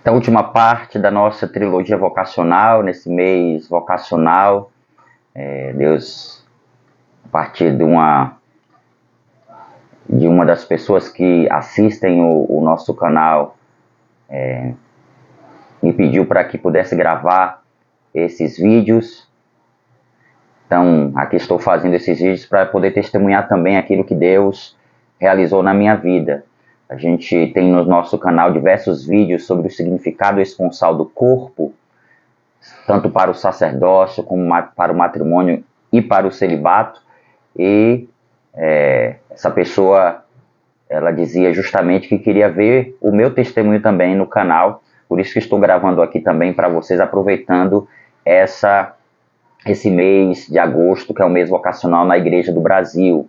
essa última parte da nossa trilogia vocacional, nesse mês vocacional. Deus, a partir de uma das pessoas que assistem o nosso canal, me pediu para que pudesse gravar esses vídeos. Então, aqui estou fazendo esses vídeos para poder testemunhar também aquilo que Deus realizou na minha vida. A gente tem no nosso canal diversos vídeos sobre o significado esponsal do corpo, tanto para o sacerdócio como para o matrimônio e para o celibato. E essa pessoa, ela dizia justamente que queria ver o meu testemunho também no canal. Por isso que estou gravando aqui também para vocês, aproveitando esse mês de agosto, que é o mês vocacional na Igreja do Brasil.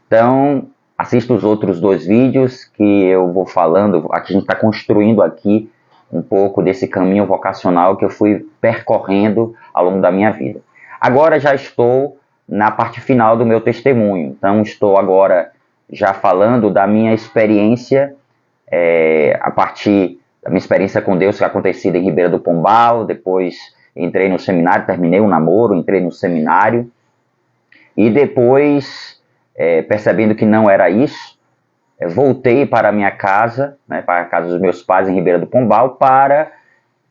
Então, assista os outros 2 vídeos que eu vou falando. Aqui a gente está construindo aqui um pouco desse caminho vocacional que eu fui percorrendo ao longo da minha vida. Agora já estou na parte final do meu testemunho. Então, estou agora já falando da minha experiência, a partir da minha experiência com Deus, que é acontecida em Ribeira do Pombal. Depois entrei no seminário, terminei o namoro, entrei no seminário. E depois, percebendo que não era isso, voltei para a minha casa, para a casa dos meus pais em Ribeira do Pombal, para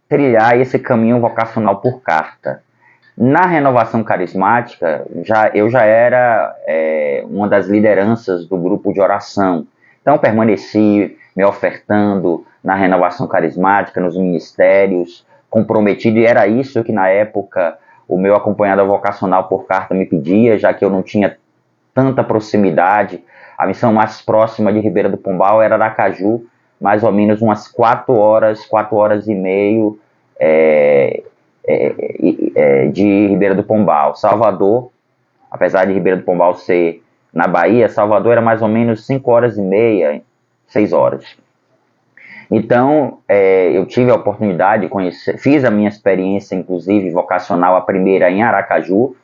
trilhar esse caminho vocacional por carta. Na renovação carismática, eu já era uma das lideranças do grupo de oração. Então, permaneci me ofertando na renovação carismática, nos ministérios, comprometido, e era isso que na época o meu acompanhador vocacional por carta me pedia, já que eu não tinha tanta proximidade. A missão mais próxima de Ribeira do Pombal era Aracaju, mais ou menos umas 4 horas e meia de Ribeira do Pombal. Salvador, apesar de Ribeira do Pombal ser na Bahia, Salvador era mais ou menos 5 horas e meia, 6 horas. Então, eu tive a oportunidade de conhecer, fiz a minha experiência, inclusive, vocacional, a primeira em Aracaju,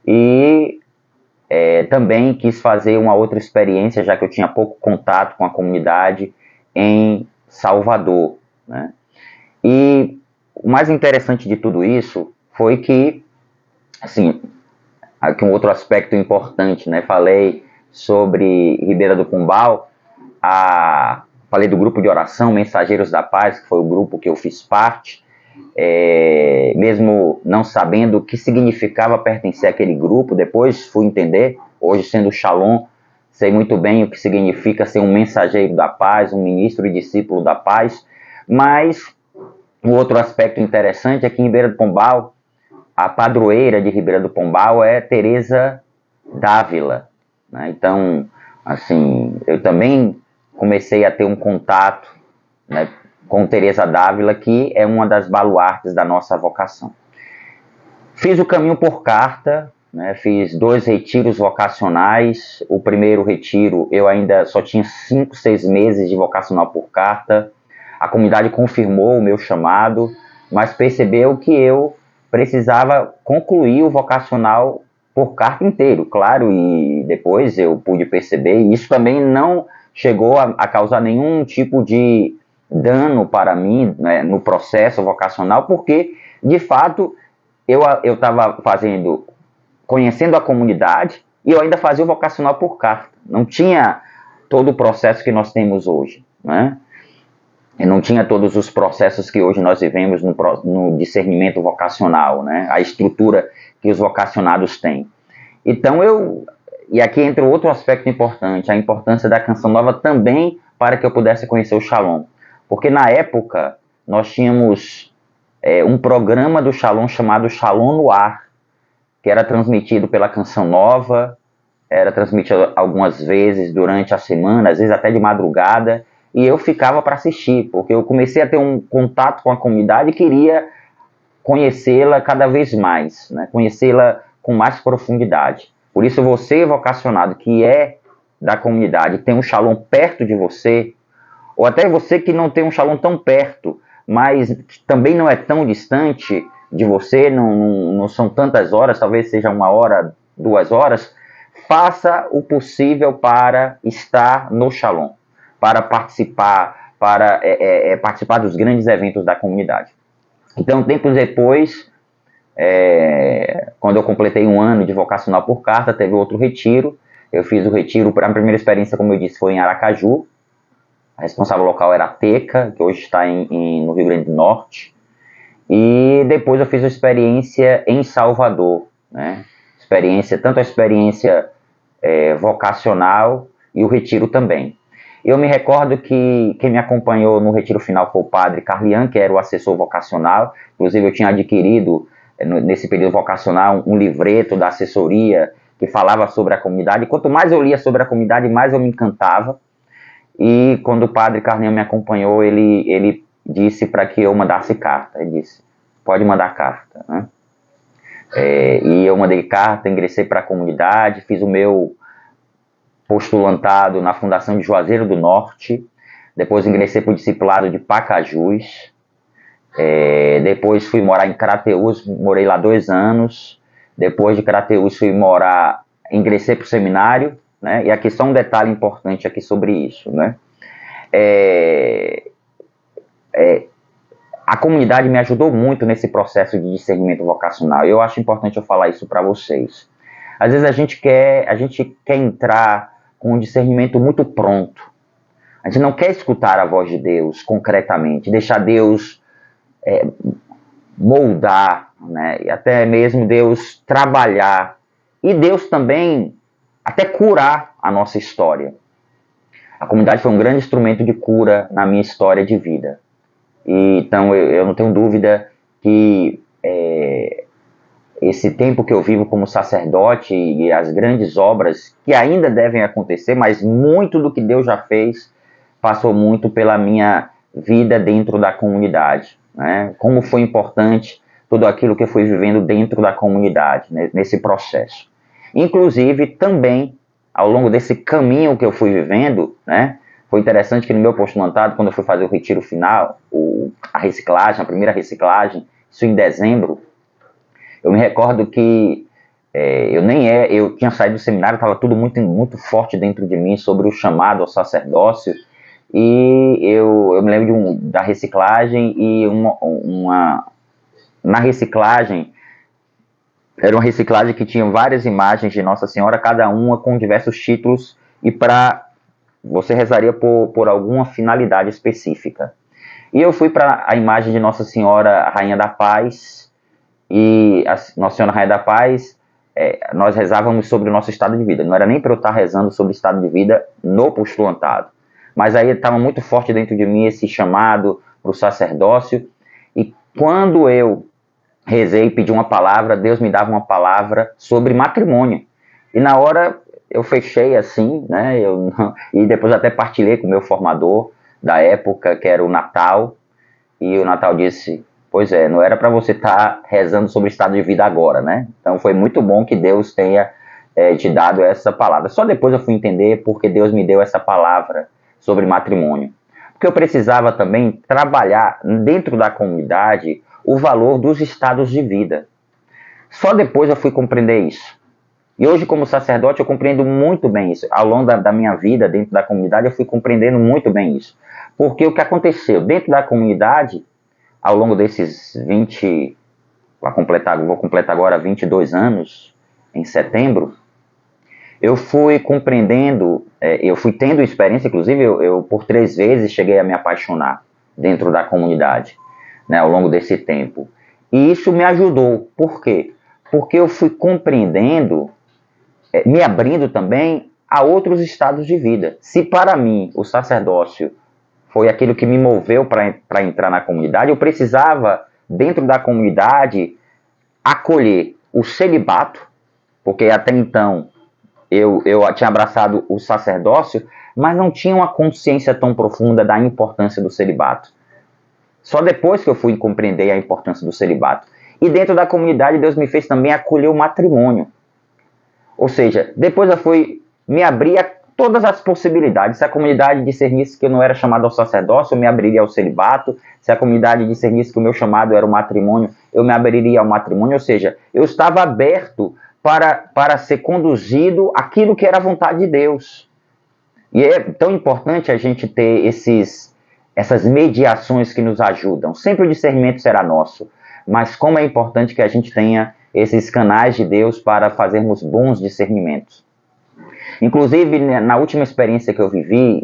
e também quis fazer uma outra experiência, já que eu tinha pouco contato com a comunidade, em Salvador, né? E o mais interessante de tudo isso foi que, assim, aqui um outro aspecto importante, né? Falei sobre Ribeira do Pombal, falei do grupo de oração Mensageiros da Paz, que foi o grupo que eu fiz parte, mesmo não sabendo o que significava pertencer àquele grupo. Depois fui entender, hoje sendo Shalom, sei muito bem o que significa ser um mensageiro da paz, um ministro e discípulo da paz. Mas um outro aspecto interessante é que em Ribeira do Pombal, a padroeira de Ribeira do Pombal é Teresa Dávila, né? Então, assim, eu também comecei a ter um contato, né, com Teresa Dávila, que é uma das baluartes da nossa vocação. Fiz o caminho por carta, né, fiz 2 retiros vocacionais. O primeiro retiro eu ainda só tinha 5, 6 meses de vocacional por carta. A comunidade confirmou o meu chamado, mas percebeu que eu precisava concluir o vocacional por carta inteiro, claro, e depois eu pude perceber, e isso também não chegou a causar nenhum tipo de dano para mim, né, no processo vocacional, porque, de fato, eu estava conhecendo a comunidade, e eu ainda fazia o vocacional por carta. Não tinha todo o processo que nós temos hoje, né? E não tinha todos os processos que hoje nós vivemos no discernimento vocacional, né? A estrutura que os vocacionados têm. Então e aqui entra outro aspecto importante, a importância da Canção Nova também para que eu pudesse conhecer o Shalom. Porque na época nós tínhamos um programa do Shalom chamado Shalom no Ar, que era transmitido pela Canção Nova, era transmitido algumas vezes durante a semana, às vezes até de madrugada, e eu ficava para assistir, porque eu comecei a ter um contato com a comunidade e queria conhecê-la cada vez mais, né? Conhecê-la com mais profundidade. Por isso, você vocacionado que é da comunidade, tem um Shalom perto de você, ou até você que não tem um Shalom tão perto, mas também não é tão distante de você, não são tantas horas, talvez seja 1 hora, 2 horas, faça o possível para estar no Shalom, para participar, para participar dos grandes eventos da comunidade. Então, tempos depois, quando eu completei 1 ano de vocacional por carta, teve outro retiro. Eu fiz o retiro, a primeira experiência, como eu disse, foi em Aracaju. A responsável local era a Teca, que hoje está no Rio Grande do Norte. E depois eu fiz a experiência em Salvador, né? Tanto a experiência vocacional e o retiro também. Eu me recordo que quem me acompanhou no retiro final foi o padre Carlian, que era o assessor vocacional. Inclusive eu tinha adquirido, nesse período vocacional, um livreto da assessoria que falava sobre a comunidade. E quanto mais eu lia sobre a comunidade, mais eu me encantava. E quando o padre Carlian me acompanhou, ele disse para que eu mandasse carta. Ele disse, pode mandar carta, né? E eu mandei carta, ingressei para a comunidade, fiz o meu postulantado na Fundação de Juazeiro do Norte, depois ingressei para o discipulado de Pacajus, depois fui morar em Crateús, morei lá 2 anos, depois de Crateús ingressei para o seminário, né? E aqui só um detalhe importante aqui sobre isso, né? A comunidade me ajudou muito nesse processo de discernimento vocacional. Eu acho importante eu falar isso para vocês. Às vezes a gente quer entrar com um discernimento muito pronto. A gente não quer escutar a voz de Deus concretamente, deixar Deus moldar, né? E até mesmo Deus trabalhar. E Deus também até curar a nossa história. A comunidade foi um grande instrumento de cura na minha história de vida. Então eu não tenho dúvida que esse tempo que eu vivo como sacerdote e as grandes obras que ainda devem acontecer, mas muito do que Deus já fez passou muito pela minha vida dentro da comunidade, né? Como foi importante tudo aquilo que eu fui vivendo dentro da comunidade, né, nesse processo. Inclusive, também, ao longo desse caminho que eu fui vivendo, né, foi interessante que no meu postulantado, quando eu fui fazer o retiro final, a primeira reciclagem, isso em dezembro, eu me recordo que eu tinha saído do seminário, estava tudo muito, muito forte dentro de mim sobre o chamado ao sacerdócio, e eu me lembro da reciclagem, e na reciclagem, era uma reciclagem que tinha várias imagens de Nossa Senhora, cada uma com diversos títulos, e você rezaria por alguma finalidade específica. E eu fui para a imagem de Nossa Senhora Rainha da Paz, e a Nossa Senhora Rainha da Paz, nós rezávamos sobre o nosso estado de vida. Não era nem para eu estar rezando sobre o estado de vida no postulantado. Mas aí estava muito forte dentro de mim esse chamado para o sacerdócio. E quando eu rezei e pedi uma palavra, Deus me dava uma palavra sobre matrimônio. E na hora eu fechei assim, né? E depois até partilhei com o meu formador da época, que era o Natal. E o Natal disse, pois não era para você estar rezando sobre o estado de vida agora, né? Então foi muito bom que Deus tenha te dado essa palavra. Só depois eu fui entender porque Deus me deu essa palavra sobre matrimônio. Porque eu precisava também trabalhar dentro da comunidade o valor dos estados de vida. Só depois eu fui compreender isso. E hoje, como sacerdote, eu compreendo muito bem isso. Ao longo da minha vida dentro da comunidade, eu fui compreendendo muito bem isso. Porque o que aconteceu dentro da comunidade, ao longo desses vou completar agora 22 anos, em setembro, eu fui compreendendo, eu fui tendo experiência, inclusive eu por 3 vezes cheguei a me apaixonar dentro da comunidade, né, ao longo desse tempo. E isso me ajudou. Por quê? Porque eu fui compreendendo, me abrindo também a outros estados de vida. Se para mim o sacerdócio foi aquilo que me moveu para entrar na comunidade, eu precisava, dentro da comunidade, acolher o celibato, porque até então eu tinha abraçado o sacerdócio, mas não tinha uma consciência tão profunda da importância do celibato. Só depois que eu fui compreender a importância do celibato. E dentro da comunidade, Deus me fez também acolher o matrimônio. Ou seja, depois eu fui me abrir a todas as possibilidades. Se a comunidade discernisse que eu não era chamado ao sacerdócio, eu me abriria ao celibato. Se a comunidade discernisse que o meu chamado era o matrimônio, eu me abriria ao matrimônio. Ou seja, eu estava aberto para ser conduzido aquilo que era a vontade de Deus. E é tão importante a gente ter esses essas mediações que nos ajudam. Sempre o discernimento será nosso, mas como é importante que a gente tenha esses canais de Deus para fazermos bons discernimentos. Inclusive, na última experiência que eu vivi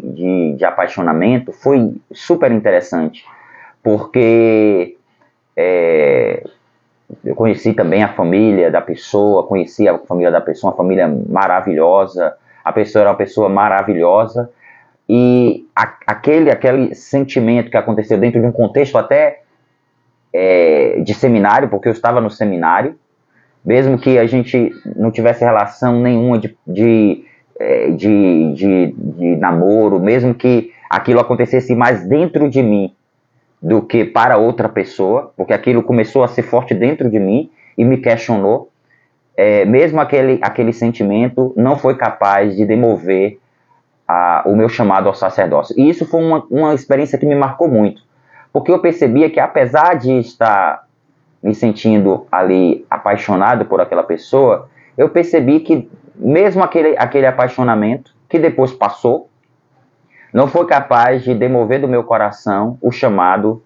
de apaixonamento, foi super interessante, porque eu conheci também a família da pessoa, conheci a família da pessoa, uma família maravilhosa, a pessoa era uma pessoa maravilhosa, e aquele sentimento que aconteceu dentro de um contexto até de seminário, porque eu estava no seminário, mesmo que a gente não tivesse relação nenhuma de namoro, mesmo que aquilo acontecesse mais dentro de mim do que para outra pessoa, porque aquilo começou a ser forte dentro de mim e me questionou, mesmo aquele sentimento não foi capaz de demover o meu chamado ao sacerdócio. E isso foi uma experiência que me marcou muito, porque eu percebia que apesar de estar me sentindo ali apaixonado por aquela pessoa, eu percebi que mesmo aquele apaixonamento, que depois passou, não foi capaz de demover do meu coração o chamado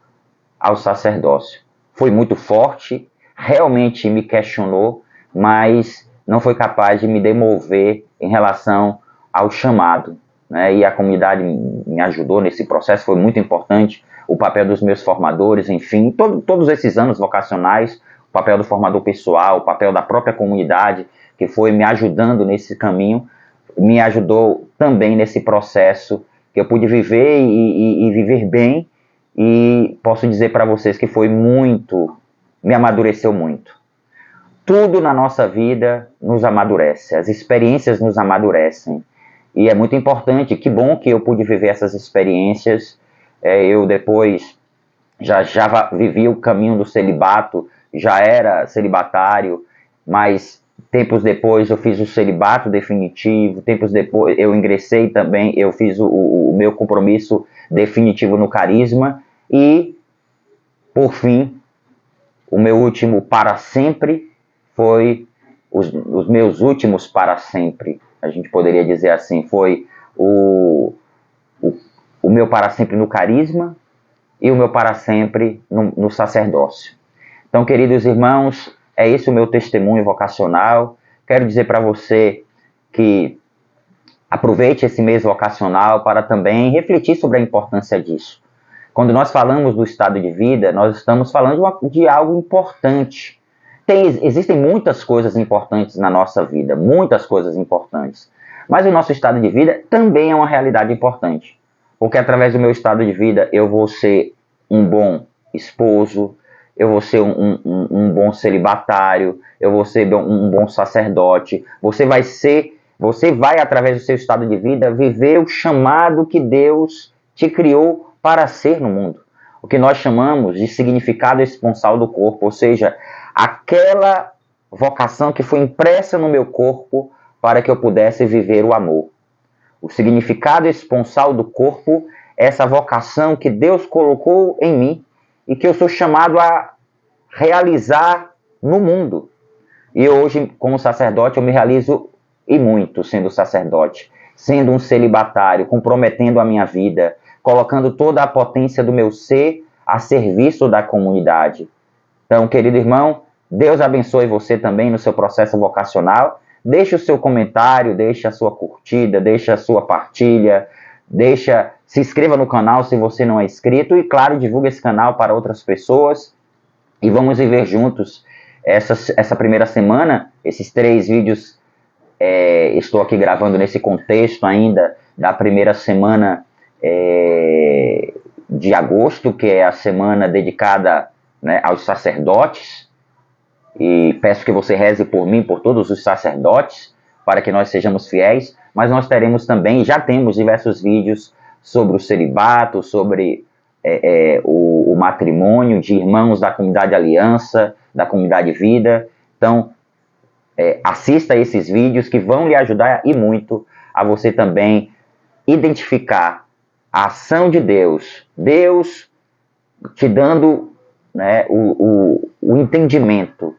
ao sacerdócio. Foi muito forte, realmente me questionou, mas não foi capaz de me demover em relação ao chamado, né? E a comunidade me ajudou nesse processo, foi muito importante. O papel dos meus formadores, enfim, todos esses anos vocacionais, o papel do formador pessoal, o papel da própria comunidade, que foi me ajudando nesse caminho, me ajudou também nesse processo que eu pude viver e viver bem, e posso dizer para vocês que foi muito, me amadureceu muito. Tudo na nossa vida nos amadurece, as experiências nos amadurecem, e é muito importante, que bom que eu pude viver essas experiências. Eu depois já vivi o caminho do celibato, já era celibatário, mas tempos depois eu fiz o celibato definitivo, tempos depois eu ingressei também, eu fiz o meu compromisso definitivo no carisma, e, por fim, o meu último para sempre foi, os meus últimos para sempre, a gente poderia dizer assim, foi o meu para sempre no carisma e o meu para sempre no sacerdócio. Então, queridos irmãos, é esse o meu testemunho vocacional. Quero dizer para você que aproveite esse mês vocacional para também refletir sobre a importância disso. Quando nós falamos do estado de vida, nós estamos falando de algo importante. Existem muitas coisas importantes na nossa vida, muitas coisas importantes. Mas o nosso estado de vida também é uma realidade importante. Porque através do meu estado de vida eu vou ser um bom esposo, eu vou ser um bom celibatário, eu vou ser um bom sacerdote. Você vai, através do seu estado de vida, viver o chamado que Deus te criou para ser no mundo. O que nós chamamos de significado esponsal do corpo, ou seja, aquela vocação que foi impressa no meu corpo para que eu pudesse viver o amor. O significado esponsal do corpo é essa vocação que Deus colocou em mim e que eu sou chamado a realizar no mundo. E hoje, como sacerdote, eu me realizo e muito sendo sacerdote, sendo um celibatário, comprometendo a minha vida, colocando toda a potência do meu ser a serviço da comunidade. Então, querido irmão, Deus abençoe você também no seu processo vocacional. Deixe o seu comentário, deixe a sua curtida, deixe a sua partilha, se inscreva no canal se você não é inscrito e, claro, divulgue esse canal para outras pessoas. E vamos viver juntos essa primeira semana, esses 3 vídeos. Estou aqui gravando nesse contexto ainda da primeira semana de agosto, que é a semana dedicada, né, aos sacerdotes, e peço que você reze por mim, por todos os sacerdotes, para que nós sejamos fiéis, mas nós teremos também, já temos diversos vídeos sobre o celibato, sobre o matrimônio de irmãos da comunidade Aliança, da comunidade Vida. Então, assista a esses vídeos que vão lhe ajudar e muito a você também identificar a ação de Deus, Deus te dando, né, o entendimento,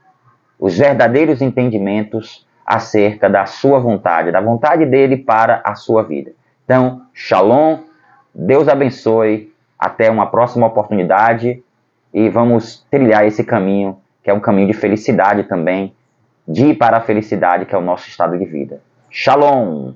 os verdadeiros entendimentos acerca da sua vontade, da vontade dele para a sua vida. Então, shalom, Deus abençoe Até uma próxima oportunidade e vamos trilhar esse caminho, que é um caminho de felicidade também, de ir para a felicidade, que é o nosso estado de vida. Shalom!